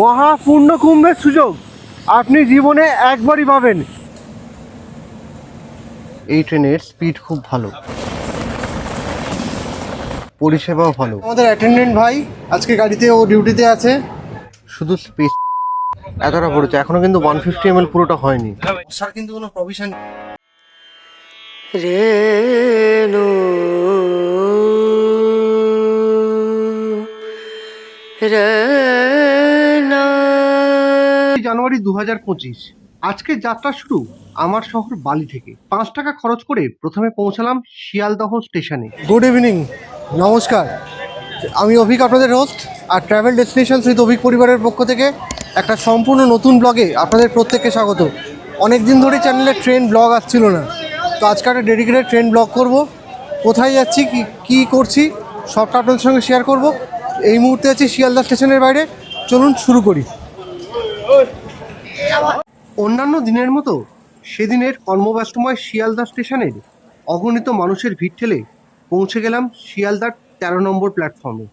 মহাপূর্ণ কুম্ভের সুযোগ আপনি জীবনে একবারই পাবেন। এই ট্রেনের স্পিড খুব ভালো, পরিষেবাও ভালো। আমাদের অ্যাটেন্ডেন্ট ভাই আজকে গাড়িতে ও ডিউটিতে আছে। শুধু স্পেস এতটা পড়েছে, এখনো কিন্তু 150 ml পুরোটা হয়নি। স্যার কিন্তু কোনো প্রভিশন রেনো রেনা। জানুয়ারি 2025 আজকে যাত্রা শুরু আমার শহর বালি থেকে। 5 টাকা খরচ করে প্রথমে পৌঁছালাম শিয়ালদহ স্টেশনে। গুড ইভিনিং, নমস্কার। আমি অভিক, আপনাদের হোস্ট। আর ট্রাভেল ডেস্টিনেশন উইথ অভিক পরিবারের পক্ষ থেকে একটা সম্পূর্ণ নতুন ব্লগে আপনাদের প্রত্যেককে স্বাগত। অনেক দিন ধরে চ্যানেলে ট্রেন ব্লগ আসছিল না, তো আজকে একটা ডেডিকেটেড ট্রেন ব্লগ করব। কোথায় যাচ্ছি, কী করছি সবটা আপনাদের সঙ্গে শেয়ার করব। এই মুহূর্তে আছি শিয়ালদহ স্টেশনের বাইরে। চলুন শুরু করি। অন্যান্য দিনের মতো সেদিনের কর্মব্যস্তময় শিয়ালদহ স্টেশনের অগণিত মানুষের ভিড় ঠেলে পৌঁছে গেলাম শিয়ালদার 13 নম্বর প্ল্যাটফর্মে।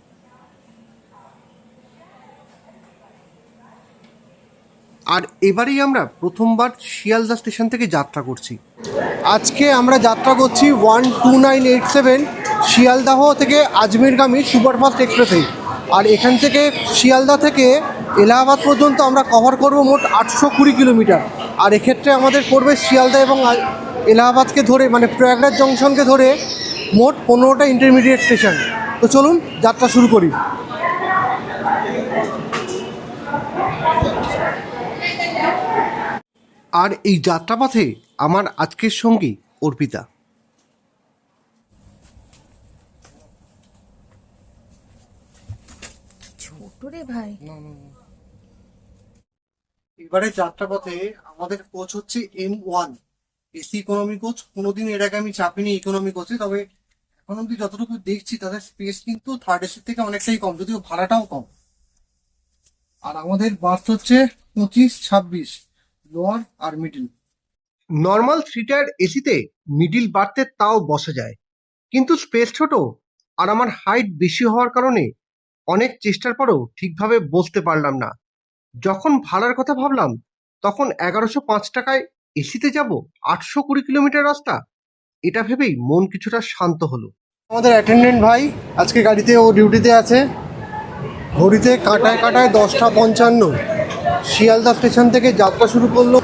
আর এবারেই আমরা প্রথমবার শিয়ালদহ স্টেশন থেকে যাত্রা করছি। আজকে আমরা যাত্রা করছি 12987 শিয়ালদহ থেকে আজমেরগামী সুপারফাস্ট এক্সপ্রেসে। আর এখান থেকে শিয়ালদহ থেকে এলাহাবাদ পর্যন্ত আমরা কভার করব মোট 820 কিলোমিটার। আর এক্ষেত্রে আমাদের পড়বে শিয়ালদহ এবং এলাহাবাদকে ধরে, মানে প্রয়াগরাজ জংশনকে ধরে মোট 15টা ইন্টারমিডিয়েট স্টেশন। তো চলুন যাত্রা শুরু করি। আর এই যাত্রাপথে আমার আজকের সঙ্গী অর্পিতা। ছোট রে ভাই। এবারে যাত্রাপথে আমাদের কোচ হচ্ছে M1 এসি ইকোনমি কোচ। কোনোদিন এর আগে আমি চাপিনি ইকোনমি কোচে, তবে এখন অব্দি যতটুকু দেখছি তাদের স্পেস কিন্তু থার্ড এসির থেকে অনেকটাই কম, যদিও ভাড়াটাও কম। আর আমাদের বাস হচ্ছে 25-26 লোয়ার আর মিডিল। নর্মাল 3 টায়ার এসিতে মিডিল বার্থে তাও বসা যায়, কিন্তু স্পেস ছোট আর আমার হাইট বেশি হওয়ার কারণে অনেক চেষ্টার পরেও ঠিকভাবে বসতে পারলাম না। যখন ভাড়ার কথা ভাবলাম তখন 1105 টাকায় এসিতে যাব 820 কিলোমিটার রাস্তা, এটা ভেবেই মন কিছুটা শান্ত হলো। আমাদের অ্যাটেন্ডেন্ট ভাই আজকে গাড়িতে ও ডিউটিতে আছে। ঘড়িতে কাঁটায় কাঁটায় 10:55 শিয়ালদা স্টেশন থেকে যাত্রা শুরু করলো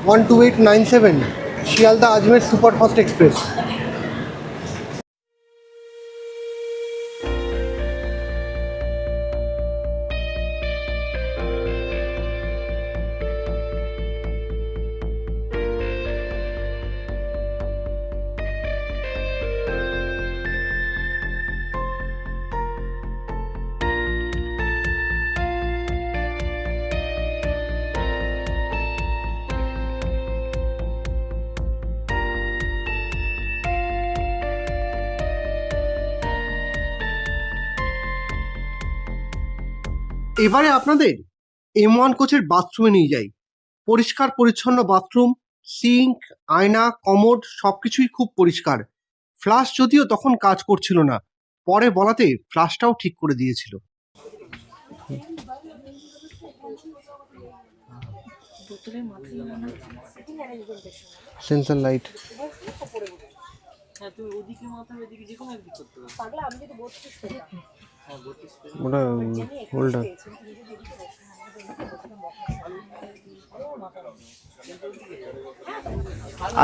12897 শিয়ালদা আজমের সুপারফাস্ট এক্সপ্রেস। এবারে আপনাদের M1 কোচের বাথরুমে নিয়ে যাই। পরিষ্কার পরিচ্ছন্ন বাথরুম, সিঙ্ক, আয়না, কমোড সবকিছুই খুব পরিষ্কার। ফ্লাশ যদিও তখন কাজ করছিল না, পরে বলাতে ফ্লাশটাও ঠিক করে দিয়েছিল। সেন্সর লাইট, ওটা হোল্ডার।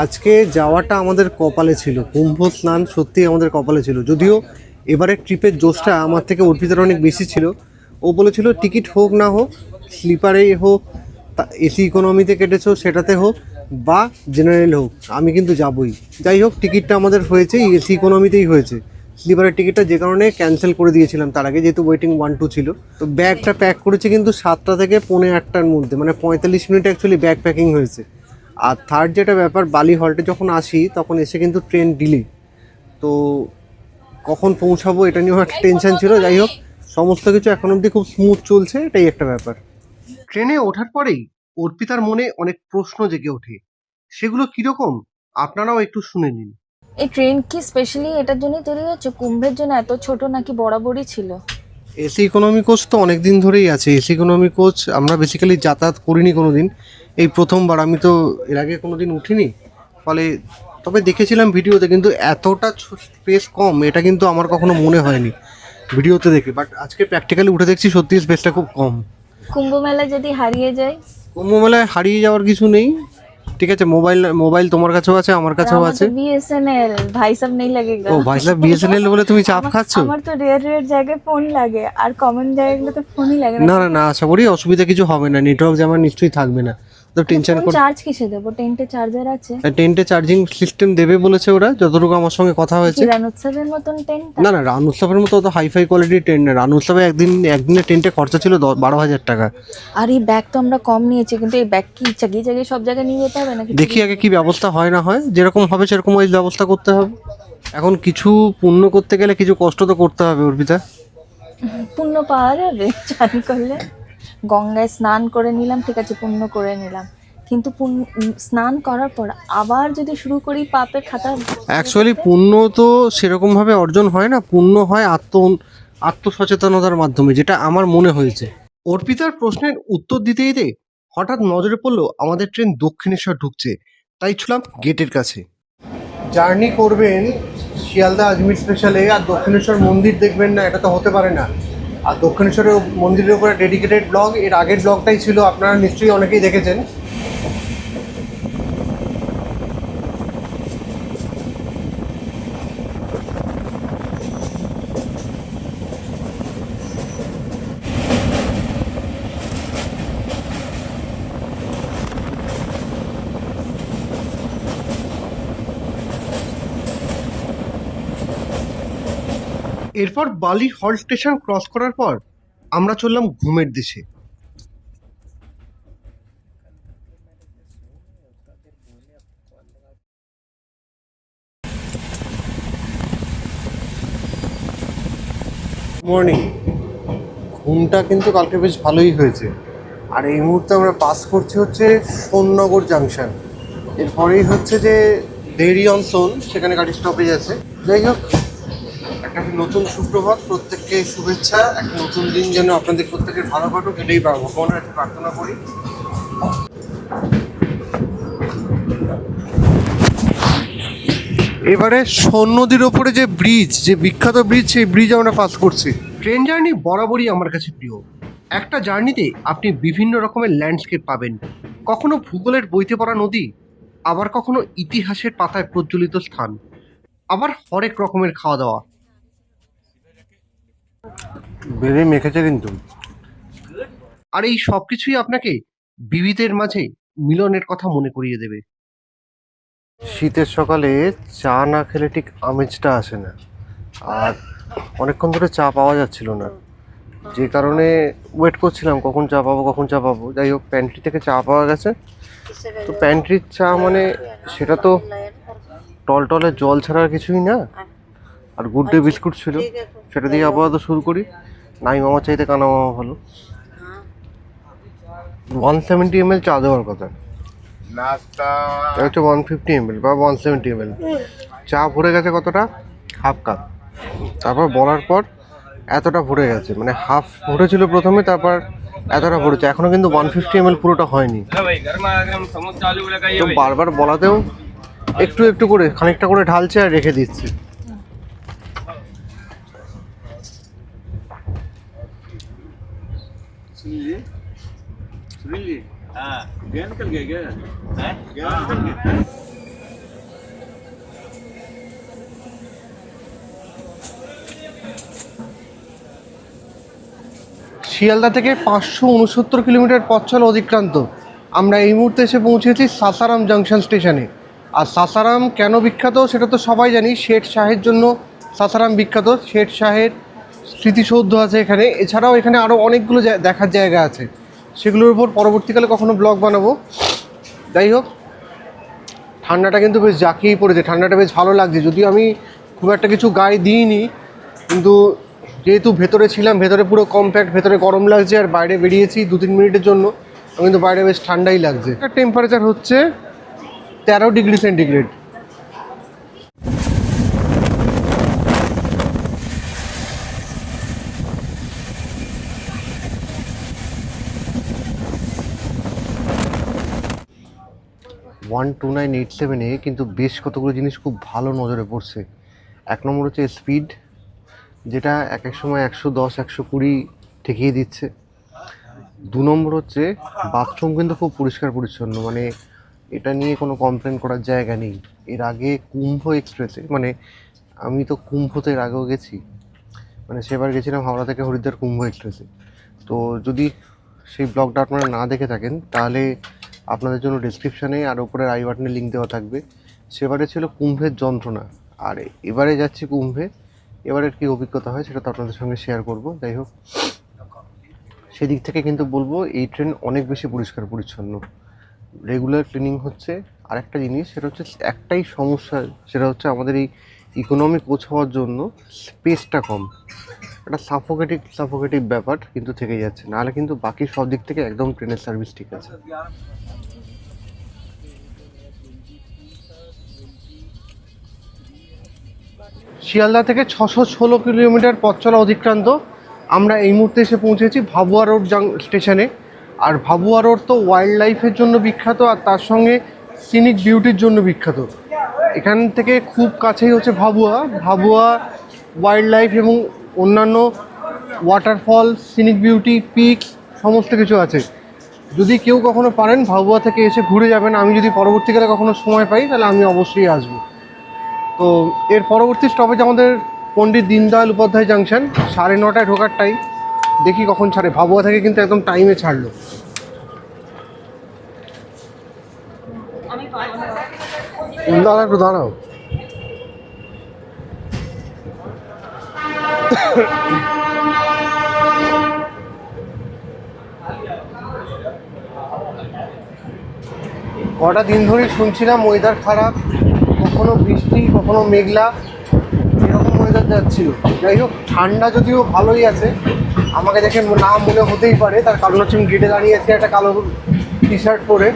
আজকে যাওয়াটা আমাদের কপালে ছিল, কুম্ভ স্নান সত্যিই আমাদের কপালে ছিল। যদিও এবারে ট্রিপের জোশটা আমার থেকে অর্পিতার অনেক বেশি ছিল। ও বলেছিল টিকিট হোক না হোক, স্লিপারেই হোক, এসি ইকোনমিতে কেটেছো সেটাতে হোক, বা জেনারেল হোক, আমি কিন্তু যাবই। যাই হোক, টিকিটটা আমাদের হয়েছে এসি ইকোনমিতেই হয়েছে। স্লিপারের টিকিটটা যে কারণে ক্যান্সেল করে দিয়েছিলাম তার আগে, যেহেতু ওয়েটিং 1-2 ছিল। তো ব্যাগটা প্যাক করেছে কিন্তু 7টা থেকে 8:45-র মধ্যে, মানে 45 মিনিট অ্যাকচুয়ালি ব্যাগ প্যাকিং হয়েছে। আর থার্ড যেটা ব্যাপার, বালি হল্টে যখন আসি তখন এসে কিন্তু ট্রেন ডিলে, তো কখন পৌঁছাবো এটা নিয়েও একটা টেনশন ছিল। যাই হোক, সমস্ত কিছু এখন অবধি খুব স্মুথ চলছে, এটাই একটা ব্যাপার। ট্রেনে ওঠার পরেই অর্পিতার মনে অনেক প্রশ্ন জেগে ওঠে। সেগুলো কিরকম আপনারাও একটু শুনে নিন। এই ট্রেন কি স্পেশালি এটার জন্য তৈরি হচ্ছে? কুম্ভের জন্য এত ছোট নাকি বরাবরই ছিল? এসি ইকোনমি কোচ তো অনেক দিন ধরেই আছে। এসি ইকোনমি কোচ আমরা বেসিক্যালি যাতায়াত করিনি কোনো দিন, এই প্রথমবার। আমি তো এর আগে কোনো দিন উঠিনি, ফলে তবে দেখেছিলাম ভিডিওতে, কিন্তু এতটা স্পেস কম এটা কিন্তু আমার কখনো মনে হয়নি ভিডিওতে দেখে। বাট আজকে প্র্যাকটিক্যালি উঠে দেখছি সত্যি স্পেসটা খুব কম। কুম্ভ মেলা যদি হারিয়ে যায়, কুম্ভ মেলায় হারিয়ে যাওয়ার কিছু নেই, ঠিক আছে। মোবাইল মোবাইল তোমার কাছেও আছে, আমার কাছেও আছে। BSNL ভাই সাব নেই লাগেগা। ও ভাই সাহেব, বিএসএনএল বলে তুমি চাপ খাচ্ছ? আমার তো রেয়ার রেয়ার জায়গায় ফোন লাগে, আর কমন জায়গাগুলোতে ফোনই লাগে না না না, আশা করি অসুবিধা কিছু হবে না, নেটওয়ার্ক যেমন নিশ্চয়ই থাকবে না, তো টেনশন ফোন চার্জ কিসে দেবো? টেন্টে চার্জার আছে। টেন্টে চার্জিং সিস্টেম দেবে বলেছে ওরা, যতটুকু আমার সঙ্গে কথা হয়েছে। কিরান উৎসবের মতন টেন্ট? না না, রান উৎসবের মতো অত হাইফাই কোয়ালিটির টেন্ট না। রান উৎসবে একদিনে টেন্টে খরচা ছিল 12,000 টাকা। আর এই ব্যাগ তো আমরা কম নিয়েছি, কিন্তু এই ব্যাগ কি চাগিয়ে চাগিয়ে সব জায়গায় নিয়ে যেতে হবে নাকি? দেখি আগে কি ব্যবস্থা হয় না হয়, যেরকম হবে সেরকম ওই ব্যবস্থা করতে হবে। এখন কিছু পুণ্য করতে গেলে কিছু কষ্ট তো করতে হবে অর্পিতা। পুণ্য পাওয়া যাবে চান করলে? গঙ্গায় স্নান করে নিলাম, ঠিক আছে, পুণ্য করে নিলাম, কিন্তু স্নান করার পর আবার যদি শুরু করি পাপের খাতা। অ্যাকচুয়ালি পুণ্য তো সেরকমভাবে অর্জন হয় না, পুণ্য হয় আত্মসচেতনতার মাধ্যমে, যেটা আমার মনে হয়েছে। অর্পিতার প্রশ্নের উত্তর দিতে দিতে হঠাৎ নজরে পড়লো আমাদের ট্রেন দক্ষিণেশ্বর ঢুকছে, তাই ছিলাম গেটের কাছে। জার্নি করবেন শিয়ালদা আজমির স্পেশালে আর দক্ষিণেশ্বর মন্দির দেখবেন না, এটা তো হতে পারে না। আর দক্ষিণেশ্বরের মন্দিরের উপরে ডেডিকেটেড ব্লগ, এর আগের ব্লগটাই ছিল, আপনারা নিশ্চয়ই অনেকেই দেখেছেন। এরপর বালি হল স্টেশন ক্রস করার পর আমরা চললাম ঘুমের দেশে। মর্নিং। ঘুমটা কিন্তু কালকে বেশ ভালোই হয়েছে। আর এই মুহূর্তে আমরা পাস করছি হচ্ছে সোননগর জাংশন, এরপরেই হচ্ছে যে ডেইরি অন সোন, সেখানে গাড়ি স্টপেজ আছে। যাই হোক, একটা নতুন সুপ্রভাত, প্রত্যেককে শুভেচ্ছা। একটা নতুন দিন যেন আপনাদের প্রত্যেকের ভালো কাটুক, এটাই ভগবানের কাছে প্রার্থনা করি। এবারে সোন নদীর ওপরে যে ব্রিজ, যে বিখ্যাত ব্রিজ, সেই ব্রিজ আমরা পাস করছি। ট্রেন জার্নি বরাবরই আমার কাছে প্রিয়। একটা জার্নিতে আপনি বিভিন্ন রকমের ল্যান্ডস্কেপ পাবেন, কখনো ভূগোলের বইতে পড়া নদী, আবার কখনো ইতিহাসের পাতায় প্রজ্বলিত স্থান, আবার হরেক রকমের খাওয়া দাওয়া। বেড়ে মেখেছে কিন্তু। আর এই সব কিছুই আপনাকে বিবিধের মাঝে মিলনের কথা মনে করিয়ে দেবে। শীতের সকালে চা না খেলে ঠিক আমেজটা আসে না, আর অনেকক্ষণ ধরে চা পাওয়া যাচ্ছিল না, যে কারণে ওয়েট করছিলাম কখন চা পাবো কখন চা পাবো। যাই হোক, প্যান্ট্রি থেকে চা পাওয়া গেছে। তো প্যান্ট্রির চা মানে সেটা তো টলটলে জল ছাড়া আর কিছুই না। আর গুড ডে বিস্কুট ছিল, সেটা দিয়ে আপাতত শুরু করি। নাই মামার চাইতে কানা মামা ভালো। 170 ml চা দেওয়ার কথা, এটা হচ্ছে 150 ml বা 170 ml। চা ভরে গেছে কতটা? Half cup. তারপর বলার পর এতটা ভরে গেছে, মানে হাফ ভরেছিল প্রথমে, তারপর এতটা ভরেছে। এখনো কিন্তু 150 ml পুরোটা হয়নি। তো বারবার বলাতেও একটু একটু করে খানিকটা করে ঢালছে আর রেখে দিচ্ছে। শিয়ালদা থেকে 569 কিলোমিটার পথ চলা অতিক্রান্ত আমরা এই মুহূর্তে এসে পৌঁছেছি সাসারাম জাংশন স্টেশনে। আর সাসারাম কেন বিখ্যাত সেটা তো সবাই জানি, শেঠ শাহের জন্য সাসারাম বিখ্যাত। শেঠ শাহের স্মৃতিসৌধ আছে এখানে, এছাড়াও এখানে আরও অনেকগুলো দেখার জায়গা আছে, সেগুলোর উপর পরবর্তীকালে কখনো ব্লগ বানাবো। যাই হোক, ঠান্ডাটা কিন্তু বেশ জাঁকিয়েই পড়েছে, ঠান্ডাটা বেশ ভালো লাগছে। যদিও আমি খুব একটা কিছু গায়ে দিইনি, কিন্তু যেহেতু ভেতরে ছিলাম, ভেতরে পুরো কমপ্যাক্ট, ভেতরে গরম লাগছে। আর বাইরে বেরিয়েছি 2-3 মিনিটের জন্য, কিন্তু বাইরে বেশ ঠান্ডাই লাগছে। টেম্পারেচার হচ্ছে 13 ডিগ্রি সেন্টিগ্রেড। 12987-এ কিন্তু বেশ কতগুলো জিনিস খুব ভালো নজরে পড়ছে। এক নম্বর হচ্ছে স্পিড, যেটা এক এক সময় 110 120 ঠেকিয়ে দিচ্ছে। দু নম্বর হচ্ছে বাথরুম কিন্তু খুব পরিষ্কার পরিচ্ছন্ন, মানে এটা নিয়ে কোনো কমপ্লেন করার জায়গা নেই। এর আগে কুম্ভ এক্সপ্রেসে, মানে আমি তো কুম্ভতে এর আগেও গেছি, মানে সেবার গেছিলাম হাওড়া থেকে হরিদ্বার কুম্ভ এক্সপ্রেসে। তো যদি সেই ব্লগটা আপনারা না দেখে থাকেন তাহলে আপনাদের জন্য ডিসক্রিপশানে আর উপরে আই বাটনে লিঙ্ক দেওয়া থাকবে। সেবারে ছিল কুম্ভের যন্ত্রণা, আর এবারে যাচ্ছি কুম্ভে। এবারের কী অভিজ্ঞতা হয় সেটা তো আপনাদের সঙ্গে শেয়ার করব। যাই হোক, সেদিক থেকে কিন্তু বলবো এই ট্রেন অনেক বেশি পরিষ্কার পরিচ্ছন্ন, রেগুলার ক্লিনিং হচ্ছে। আর একটা জিনিস, সেটা হচ্ছে একটাই সমস্যা, সেটা হচ্ছে আমাদের এই ইকোনমি কোচ হওয়ার জন্য স্পেসটা কম। একটা সাফোকেটিভ ব্যাপার কিন্তু থেকে যাচ্ছে, নাহলে কিন্তু বাকি সব দিক থেকে একদম ট্রেনের সার্ভিস ঠিক আছে। শিয়ালদা থেকে 616 কিলোমিটার পথ চলা অতিক্রান্ত। আমরা এই মুহূর্তে এসে পৌঁছেছি ভাবুয়া রোড স্টেশনে। আর ভাবুয়া রোড তো ওয়াইল্ড লাইফের জন্য বিখ্যাত, আর তার সঙ্গে সিনিক বিউটির জন্য বিখ্যাত। এখান থেকে খুব কাছেই হচ্ছে ভাবুয়া ওয়াইল্ড লাইফ এবং অন্যান্য ওয়াটারফল, সিনিক বিউটি, পিক সমস্ত কিছু আছে। যদি কেউ কখনো পারেন ভাবুয়া থেকে এসে ঘুরে যাবেন। আমি যদি পরবর্তীকালে কখনো সময় পাই তাহলে আমি অবশ্যই আসবো। তো এর পরবর্তী স্টপেজ আমাদের পণ্ডিত দীনদয়াল উপাধ্যায় জাংশন। 9:30 ঢোকার টাইম, দেখি কখন ছাড়ে। ভাবুয়া থেকে কিন্তু একদম টাইমে ছাড়লো। দাঁড়া, একটু দাঁড়াও। কটা দিন ধরেই শুনছিলাম ওয়েদার খারাপ, কখনো বৃষ্টি কখনো মেঘলা, এরকম ওয়েদার যাচ্ছিল। যাই হোক, ঠান্ডা যদিও ভালোই আছে, আমাকে দেখে না মনে হতেই পারে, তার কারণ হচ্ছে আমি গেটে দাঁড়িয়ে আছি একটা কালো টি শার্ট পরে।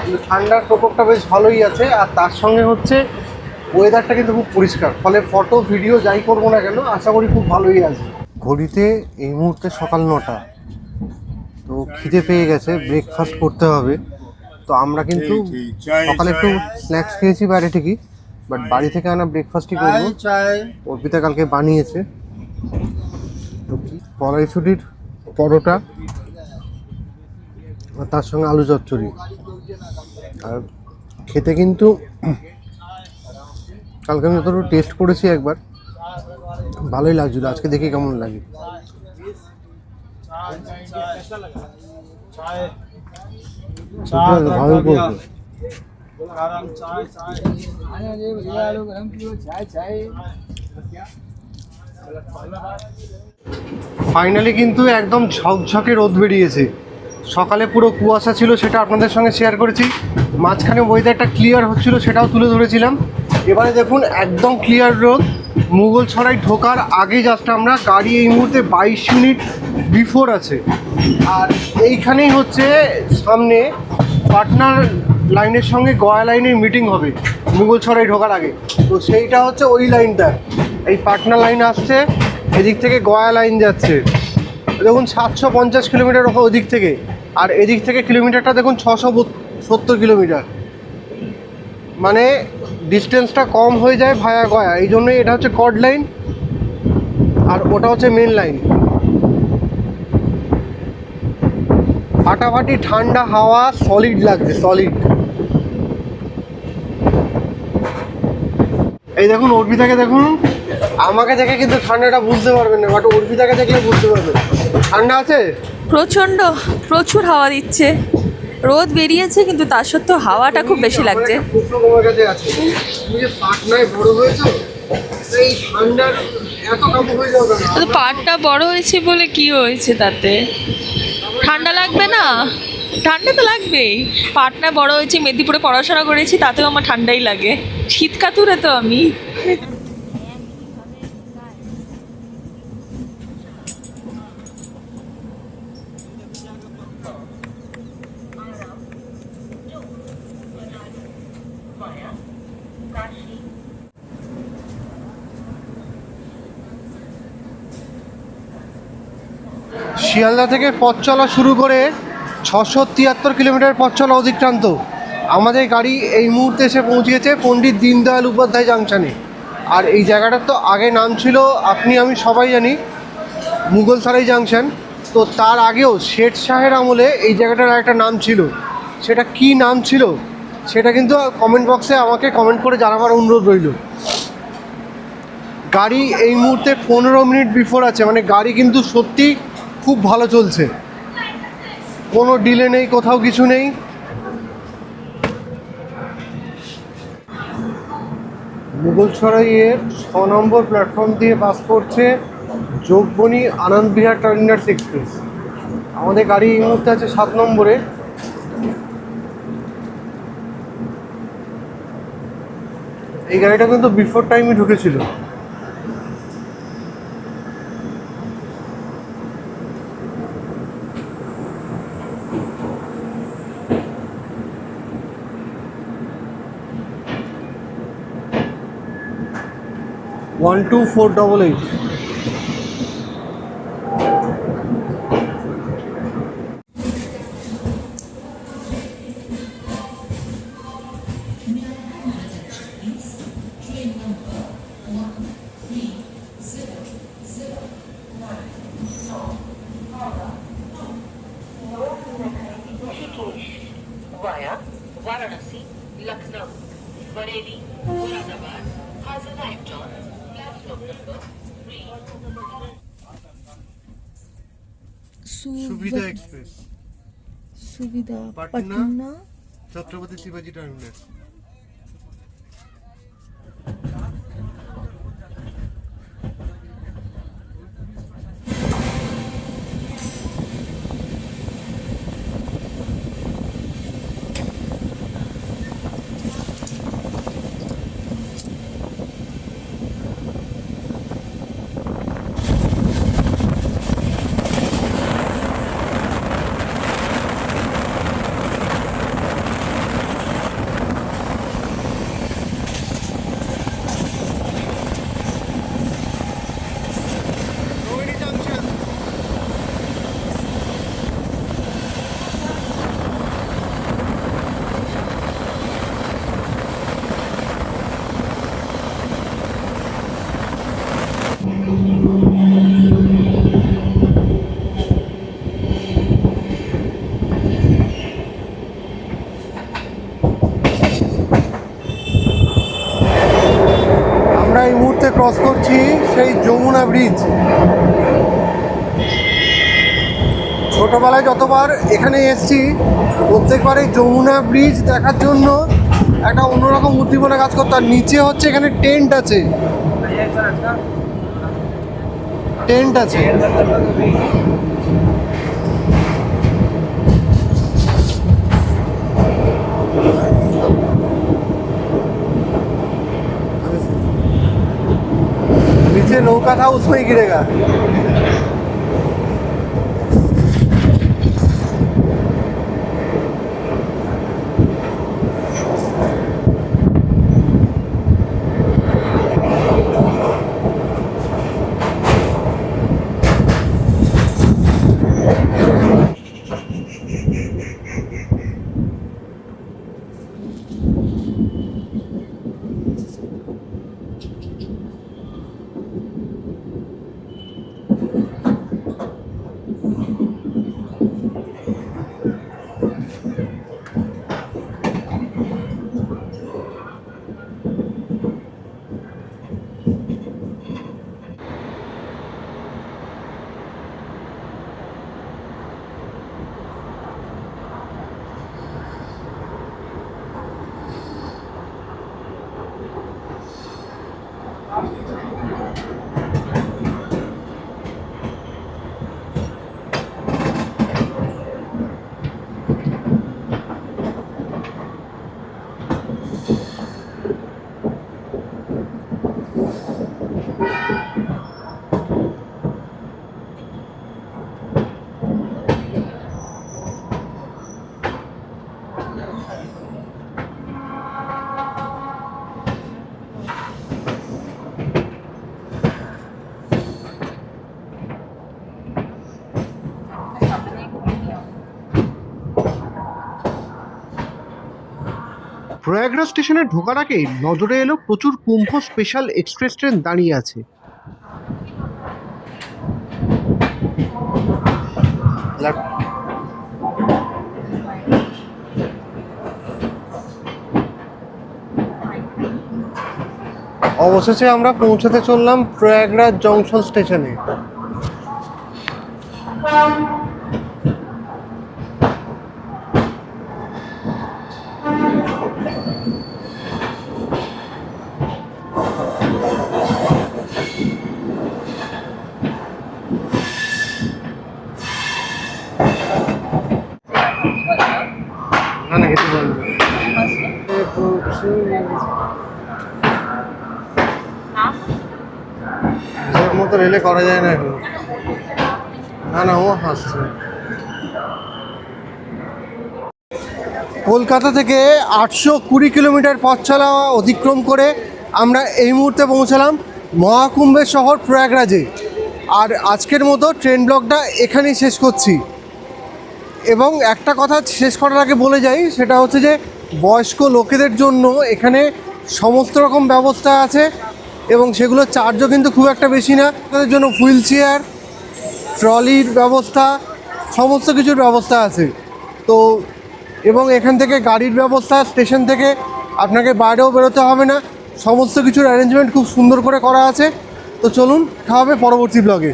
কিন্তু ঠান্ডার প্রকোপটা বেশ ভালোই আছে, আর তার সঙ্গে হচ্ছে ওয়েদারটা কিন্তু খুব পরিষ্কার। ফলে ফটো ভিডিও যাই করবো না কেন আশা করি খুব ভালোই আছে। ঘড়িতে এই মুহূর্তে সকাল 9টা। তো খিদে পেয়ে গেছে, ব্রেকফাস্ট করতে হবে। তো আমরা কিন্তু সকালে একটু স্ন্যাক্স খেয়েছি বাইরে ঠিকই, বাট বাড়ি থেকে আনা ব্রেকফাস্টই করবো। অর্পিতা কালকে বানিয়েছে। তো কড়াইশুটির পরোটা আর তার সঙ্গে আলু চচ্চড়ি। আর খেতে কিন্তু কালকে আমি যতটুকু টেস্ট করেছি একবার, ভালোই লাগছিলো। আজকে দেখি কেমন লাগে। ভালো করছে। ফাইনালি কিন্তু একদম ঝকঝকে রোদ বেরিয়েছে। সকালে পুরো কুয়াশা ছিল, সেটা আপনাদের সঙ্গে শেয়ার করেছি। মাঝখানে ওয়েদারটা ক্লিয়ার হচ্ছিল, সেটাও তুলে ধরেছিলাম। এবারে দেখুন একদম ক্লিয়ার রোদ। মুঘলছড়ায় ঢোকার আগে জাস্ট আমরা, গাড়ি এই মুহূর্তে 22 মিনিট বিফোর আছে। আর এইখানেই হচ্ছে সামনে পাটনার লাইনের সঙ্গে গয়া লাইনের মিটিং হবে মুঘলছড়ায় ঢোকার আগে। তো সেইটা হচ্ছে ওই লাইনটা। এই পাটনা লাইন আসছে, এদিক থেকে গয়া লাইন যাচ্ছে। দেখুন 750 কিলোমিটার ওদিক থেকে, আর এদিক থেকে কিলোমিটারটা দেখুন 670 কিলোমিটার। মানে ডিস্টেন্সটা কম হয়ে যায় ভায়া গয়া। এই জন্যই এটা হচ্ছে কর্ড লাইন, আর ওটা হচ্ছে মেন লাইন। ফাটাফাটি ঠান্ডা হাওয়া, সলিড লাগছে, সলিড। এই দেখুন অর্পিতাকে দেখুন, আমাকে দেখে কিন্তু ঠান্ডাটা বুঝতে পারবেন না, বাট অর্পিতাকে দেখলে বুঝতে পারবেন। ঠান্ডা আছে প্রচুর হাওয়া দিচ্ছে। রোদ বেরিয়েছে কিন্তু তার সত্ত্বেও হাওয়াটা খুব বেশি লাগছে। তোমার কাছে আছে, তুমি যে পাটনায় বড় হয়েছো, এই ঠান্ডার এত কাবু হয়ে যাবে না। তো পাটটা বড় হয়েছে বলে কি হয়েছে তাতে? ঠান্ডা লাগবে না? ঠান্ডা তো লাগবেই। পাটনা বড় হয়েছে, মেদিনীপুরে পড়াশোনা করেছি, তাতেও আমার ঠান্ডাই লাগে। শীত কাতুরে তো আমি। শিয়ালদা থেকে পথ চলা শুরু করে 673 কিলোমিটার পথ চলা অতিক্রান্ত। আমাদের গাড়ি এই মুহূর্তে এসে পৌঁছেছে পণ্ডিত দীনদয়াল উপাধ্যায় জাংশনে। আর এই জায়গাটার তো আগে নাম ছিল, আপনি আমি সবাই জানি, মুঘলসরাই জাংশন। তো তার আগেও শেঠ শাহের আমলে এই জায়গাটার একটা নাম ছিল, সেটা কি নাম ছিল সেটা কিন্তু কমেন্ট বক্সে আমাকে কমেন্ট করে জানাবার অনুরোধ রইল। গাড়ি এই মুহূর্তে 15 মিনিট বিফোর আছে, মানে গাড়ি কিন্তু সত্যি খুব ভালো চলছে, কোনো ডিলে নেই, কোথাও কিছু নেই। মুঘলসরাইয়ের 6 নম্বর প্ল্যাটফর্ম দিয়ে বাস করছে যোগবনি আনন্দ বিহার টার্মিনাস এক্সপ্রেস। আমাদের গাড়ি এই মুহূর্তে আছে 7 নম্বরে। এই গাড়িটা কিন্তু বিফোর টাইমই ঢুকেছিল। ওয়ান 12488। वाया वाराणसी, लखनऊ, बरेली, मुरादाबाद, हाजीरमोगल, प्लेटफॉर्म नंबर 3। সুবিধা এক্সপ্রেস, সুবিধা পাটনা, পাটনা। ছত্রপতি শিবাজি টার্মিনাস। আমরা এই মুহূর্তে ক্রস করছি সেই যমুনা ব্রিজ। ছোটবেলায় যতবার এখানে এসেছি প্রত্যেকবার এই যমুনা ব্রিজ দেখার জন্য একটা অন্যরকম উদ্দীপনা কাজ করতো। আর নিচে হচ্ছে এখানে টেন্ট আছে, টেন্ট আছে। नीचे नौका था उसमें ही गिरेगा। প্রয়াগরাজ স্টেশনে ঢোকার আগে নজরে এলো প্রচুর কুম্ভ স্পেশাল এক্সপ্রেস ট্রেন দাঁড়িয়ে আছে। অবশেষে আমরা পৌঁছাতে চললাম প্রয়াগরাজ জংশন স্টেশনে। না না কিছু বলবো ওর মতো রেলে করা যায় না এখন। না না ও হাসছে। কলকাতা থেকে 820 কিলোমিটার পথ চলা অতিক্রম করে আমরা এই মুহূর্তে পৌঁছালাম মহাকুম্ভের শহর প্রয়াগরাজে। আর আজকের মতো ট্রেন ব্লগটা এখানেই শেষ করছি। এবং একটা কথা শেষ করার আগে বলে যাই, সেটা হচ্ছে যে বয়স্ক লোকেদের জন্য এখানে সমস্ত রকম ব্যবস্থা আছে এবং সেগুলোর চার্জও কিন্তু খুব একটা বেশি না। তাদের জন্য হুইল চেয়ার, ট্রলির ব্যবস্থা, সমস্ত কিছুর ব্যবস্থা আছে। তো এবং এখান থেকে গাড়ির ব্যবস্থা, স্টেশন থেকে আপনাকে বাইরেও বেরোতে হবে না, সমস্ত কিছুর অ্যারেঞ্জমেন্ট খুব সুন্দর করে করা আছে। তো চলুন, দেখা হবে পরবর্তী ব্লগে।